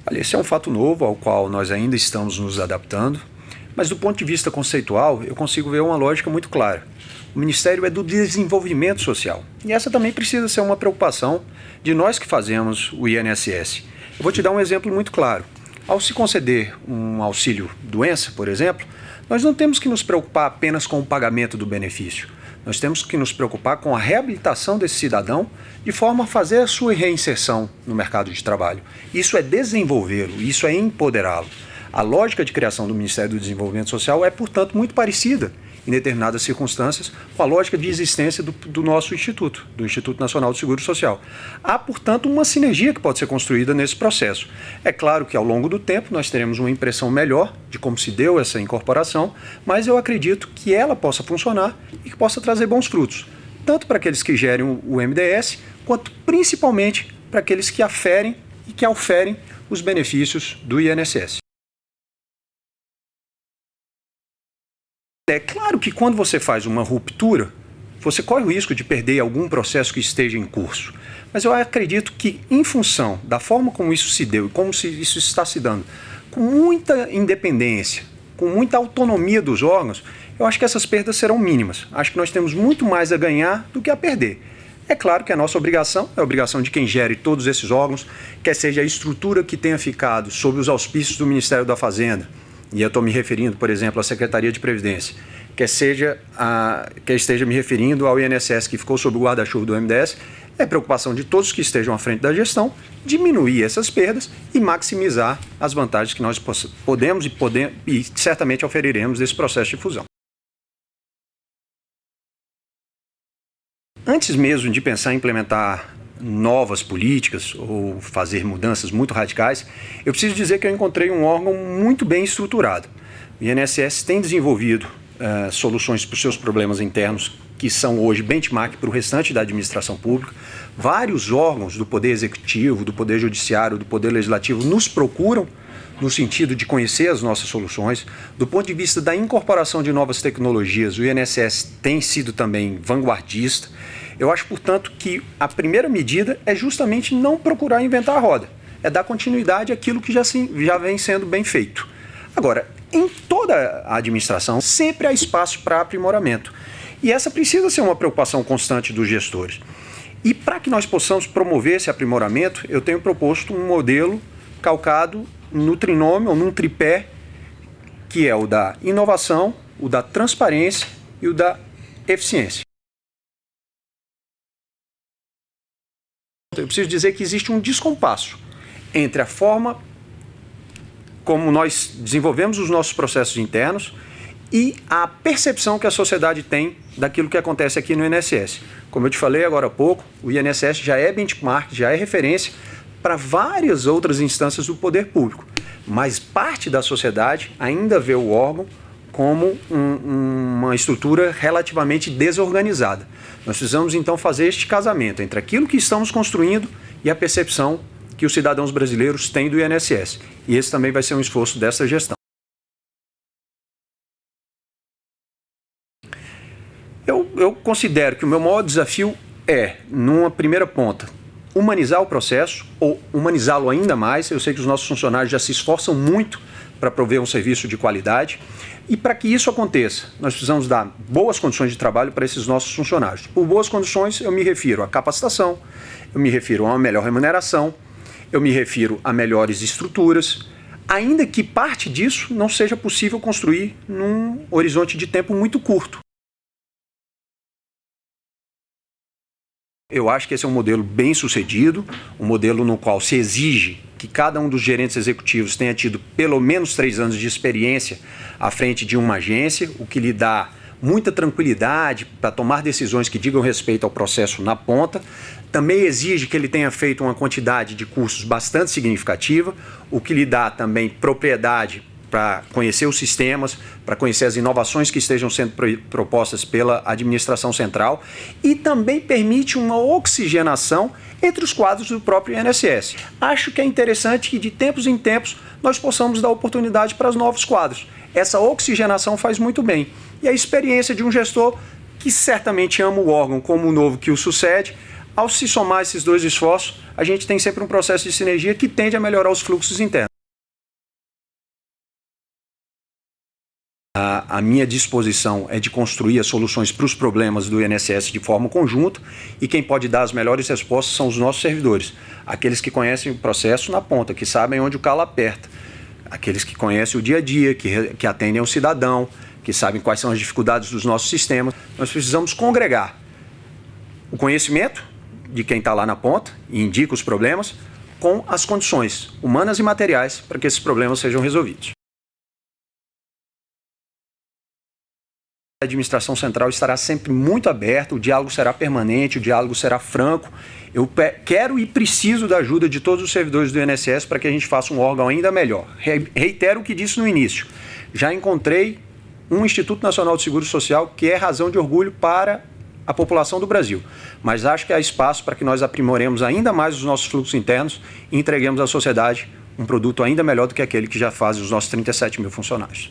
Olha, esse é um fato novo ao qual nós ainda estamos nos adaptando, mas do ponto de vista conceitual, eu consigo ver uma lógica muito clara. O Ministério é do desenvolvimento social, e essa também precisa ser uma preocupação de nós que fazemos o INSS. Eu vou te dar um exemplo muito claro. Ao se conceder um auxílio-doença, por exemplo, nós não temos que nos preocupar apenas com o pagamento do benefício. Nós temos que nos preocupar com a reabilitação desse cidadão de forma a fazer a sua reinserção no mercado de trabalho. Isso é desenvolvê-lo, isso é empoderá-lo. A lógica de criação do Ministério do Desenvolvimento Social é, portanto, muito parecida, em determinadas circunstâncias, com a lógica de existência do nosso Instituto, do Instituto Nacional do Seguro Social. Há, portanto, uma sinergia que pode ser construída nesse processo. É claro que, ao longo do tempo, nós teremos uma impressão melhor de como se deu essa incorporação, mas eu acredito que ela possa funcionar e que possa trazer bons frutos, tanto para aqueles que gerem o MDS, quanto principalmente para aqueles que aferem e que auferem os benefícios do INSS. É claro que quando você faz uma ruptura, você corre o risco de perder algum processo que esteja em curso. Mas eu acredito que, em função da forma como isso se deu e como isso está se dando, com muita independência, com muita autonomia dos órgãos, eu acho que essas perdas serão mínimas. Acho que nós temos muito mais a ganhar do que a perder. É claro que a nossa obrigação é a obrigação de quem gere todos esses órgãos, quer seja a estrutura que tenha ficado sob os auspícios do Ministério da Fazenda, e eu estou me referindo, por exemplo, à Secretaria de Previdência, quer esteja me referindo ao INSS que ficou sob o guarda-chuva do MDS, é preocupação de todos que estejam à frente da gestão diminuir essas perdas e maximizar as vantagens que nós podemos e certamente oferiremos desse processo de fusão. Antes mesmo de pensar em implementar novas políticas ou fazer mudanças muito radicais, eu preciso dizer que eu encontrei um órgão muito bem estruturado. O INSS tem desenvolvido soluções para os seus problemas internos, que são hoje benchmark para o restante da administração pública. Vários órgãos do Poder Executivo, do Poder Judiciário, do Poder Legislativo nos procuram no sentido de conhecer as nossas soluções. Do ponto de vista da incorporação de novas tecnologias, o INSS tem sido também vanguardista. Eu acho, portanto, que a primeira medida é justamente não procurar inventar a roda, é dar continuidade àquilo que já vem sendo bem feito. Agora, em toda a administração, sempre há espaço para aprimoramento. E essa precisa ser uma preocupação constante dos gestores. E para que nós possamos promover esse aprimoramento, eu tenho proposto um modelo calcado no trinômio, ou num tripé, que é o da inovação, o da transparência e o da eficiência. Eu preciso dizer que existe um descompasso entre a forma como nós desenvolvemos os nossos processos internos e a percepção que a sociedade tem daquilo que acontece aqui no INSS. Como eu te falei agora há pouco, o INSS já é benchmark, já é referência para várias outras instâncias do poder público, mas parte da sociedade ainda vê o órgão como uma estrutura relativamente desorganizada. Nós precisamos, então, fazer este casamento entre aquilo que estamos construindo e a percepção que os cidadãos brasileiros têm do INSS. E esse também vai ser um esforço dessa gestão. Eu considero que o meu maior desafio é, numa primeira ponta, humanizar o processo, ou humanizá-lo ainda mais. Eu sei que os nossos funcionários já se esforçam muito para prover um serviço de qualidade. E para que isso aconteça, nós precisamos dar boas condições de trabalho para esses nossos funcionários. Por boas condições, eu me refiro à capacitação, eu me refiro a uma melhor remuneração, eu me refiro a melhores estruturas, ainda que parte disso não seja possível construir num horizonte de tempo muito curto. Eu acho que esse é um modelo bem sucedido, um modelo no qual se exige que cada um dos gerentes executivos tenha tido pelo menos 3 anos de experiência à frente de uma agência, o que lhe dá muita tranquilidade para tomar decisões que digam respeito ao processo na ponta. Também exige que ele tenha feito uma quantidade de cursos bastante significativa, o que lhe dá também propriedade para conhecer os sistemas, para conhecer as inovações que estejam sendo propostas pela administração central e também permite uma oxigenação entre os quadros do próprio INSS. Acho que é interessante que de tempos em tempos nós possamos dar oportunidade para os novos quadros. Essa oxigenação faz muito bem. E a experiência de um gestor que certamente ama o órgão como o novo que o sucede, Ao se somar esses dois esforços, a gente tem sempre um processo de sinergia que tende a melhorar os fluxos internos. A minha disposição é de construir as soluções para os problemas do INSS de forma conjunta, e quem pode dar as melhores respostas são os nossos servidores, aqueles que conhecem o processo na ponta, que sabem onde o calo aperta, aqueles que conhecem o dia a dia, que atendem ao cidadão, que sabem quais são as dificuldades dos nossos sistemas. Nós precisamos congregar o conhecimento de quem está lá na ponta e indica os problemas com as condições humanas e materiais para que esses problemas sejam resolvidos. A administração central estará sempre muito aberta, o diálogo será permanente, o diálogo será franco. Eu quero e preciso da ajuda de todos os servidores do INSS para que a gente faça um órgão ainda melhor. Reitero o que disse no início. Já encontrei um Instituto Nacional de Seguro Social que é razão de orgulho para a população do Brasil. Mas acho que há espaço para que nós aprimoremos ainda mais os nossos fluxos internos e entreguemos à sociedade um produto ainda melhor do que aquele que já faz os nossos 37 mil funcionários.